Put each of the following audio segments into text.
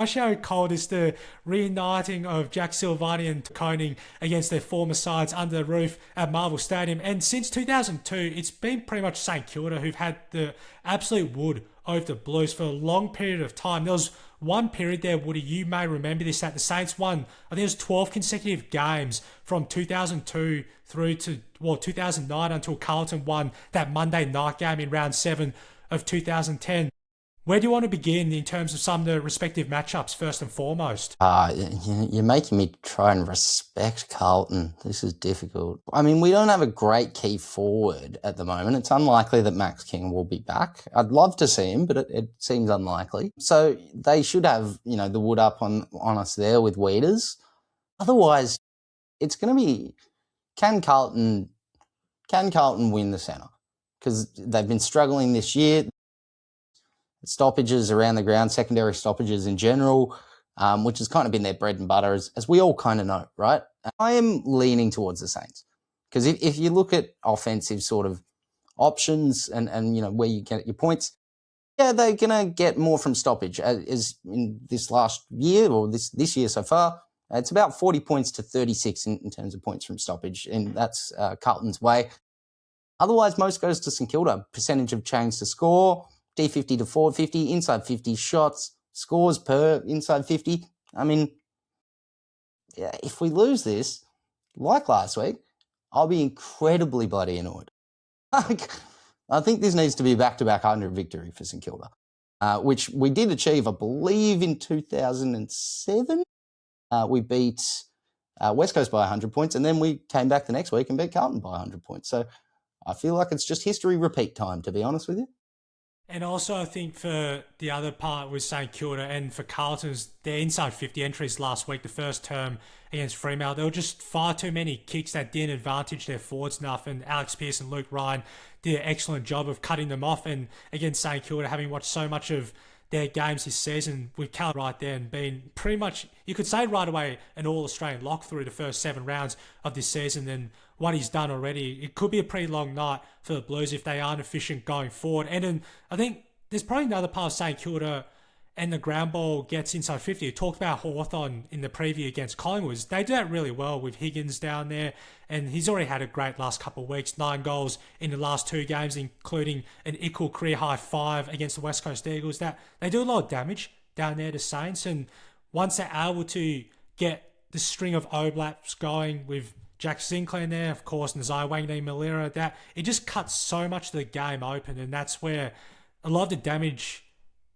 My show cold is the reuniting of Jack Silvani and Koning against their former sides under the roof at Marvel Stadium. And since 2002, it's been pretty much St Kilda who've had the absolute wood over the Blues for a long period of time. There was one period there, Woody, you may remember this, that the Saints won, I think it was 12 consecutive games from 2002 through to, 2009 until Carlton won that Monday night game in round 7 of 2010. Where do you want to begin in terms of some of the respective matchups, first and foremost? You're making me try and respect Carlton. This is difficult. I mean, we don't have a great key forward at the moment. It's unlikely that Max King will be back. I'd love to see him, but it seems unlikely. So they should have, the wood up on us there with Weeders. Otherwise, it's going to be, can Carlton win the centre? Because they've been struggling this year. Stoppages around the ground, secondary stoppages in general, which has kind of been their bread and butter, as we all kind of know, right? I am leaning towards the Saints because if you look at offensive sort of options and where you get your points, yeah, they're going to get more from stoppage. As in this last year or this year so far, it's about 40 points to 36 in terms of points from stoppage, and that's Carlton's way. Otherwise, most goes to St Kilda. Percentage of change to score, D50 to forward 50, inside 50 shots, scores per inside 50. I mean, yeah, if we lose this, like last week, I'll be incredibly bloody annoyed. I think this needs to be a back-to-back 100 victory for St Kilda, which we did achieve, I believe, in 2007. We beat West Coast by 100 points, and then we came back the next week and beat Carlton by 100 points. So I feel like it's just history repeat time, to be honest with you. And also, I think for the other part with St Kilda and for Carlton's, their inside 50 entries last week, the first term against Fremantle, there were just far too many kicks that didn't advantage their forwards enough. And Alex Pearce and Luke Ryan did an excellent job of cutting them off. And against St Kilda, having watched so much of their games this season with Cal right there and being pretty much, you could say right away, an All-Australian lock through the first 7 rounds of this season. And what he's done already, it could be a pretty long night for the Blues if they aren't efficient going forward. And then I think there's probably another part of St Kilda and the ground ball gets inside 50. We talked about Hawthorn in the preview against Collingwood. They do that really well with Higgins down there, and he's already had a great last couple of weeks. 9 goals in the last 2 games, including an equal career high 5 against the West Coast Eagles. That they do a lot of damage down there to Saints, and once they're able to get the string of overlaps going with Jack Sinclair in there, of course, and Zai Wanganeen Malira, that it just cuts so much of the game open, and that's where a lot of the damage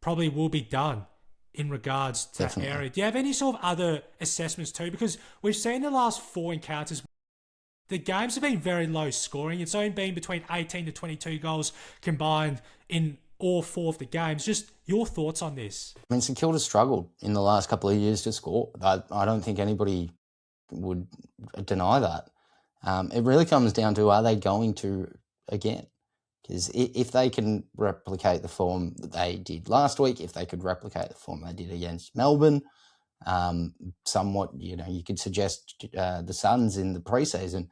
probably will be done in regards to that area. Do you have any sort of other assessments too? Because we've seen the last 4 encounters, the games have been very low scoring. It's only been between 18 to 22 goals combined in all 4 of the games. Just your thoughts on this? I mean, St Kilda struggled in the last couple of years to score. I don't think anybody would deny that. It really comes down to, are they going to again? Because if they can replicate the form that they did last week, if they could replicate the form they did against Melbourne, somewhat, you could suggest the Suns in the preseason,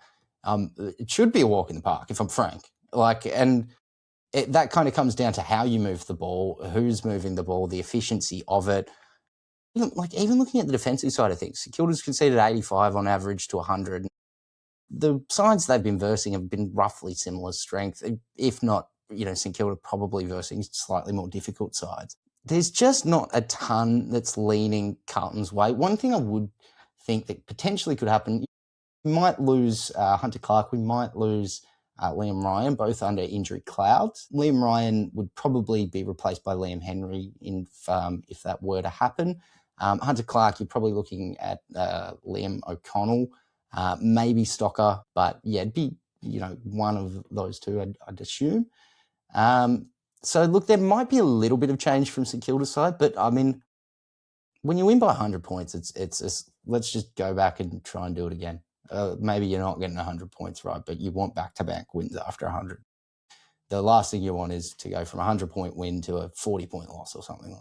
it should be a walk in the park, if I'm frank. That kind of comes down to how you move the ball, who's moving the ball, the efficiency of it. Even looking at the defensive side of things, Kilda's conceded 85 on average to 100. The sides they've been versing have been roughly similar strength, if not, St Kilda probably versing slightly more difficult sides. There's just not a ton that's leaning Carlton's way. One thing I would think that potentially could happen, we might lose Hunter Clark, we might lose Liam Ryan, both under injury clouds. Liam Ryan would probably be replaced by Liam Henry if that were to happen. Hunter Clark, you're probably looking at Liam O'Connell, maybe Stocker, but yeah, it'd be, one of those two, I'd assume. So look, there might be a little bit of change from St Kilda's side, but I mean, when you win by 100 points, it's let's just go back and try and do it again. Maybe you're not getting 100 points right, but you want back-to-back wins after 100. The last thing you want is to go from a 100-point win to a 40-point loss or something like that.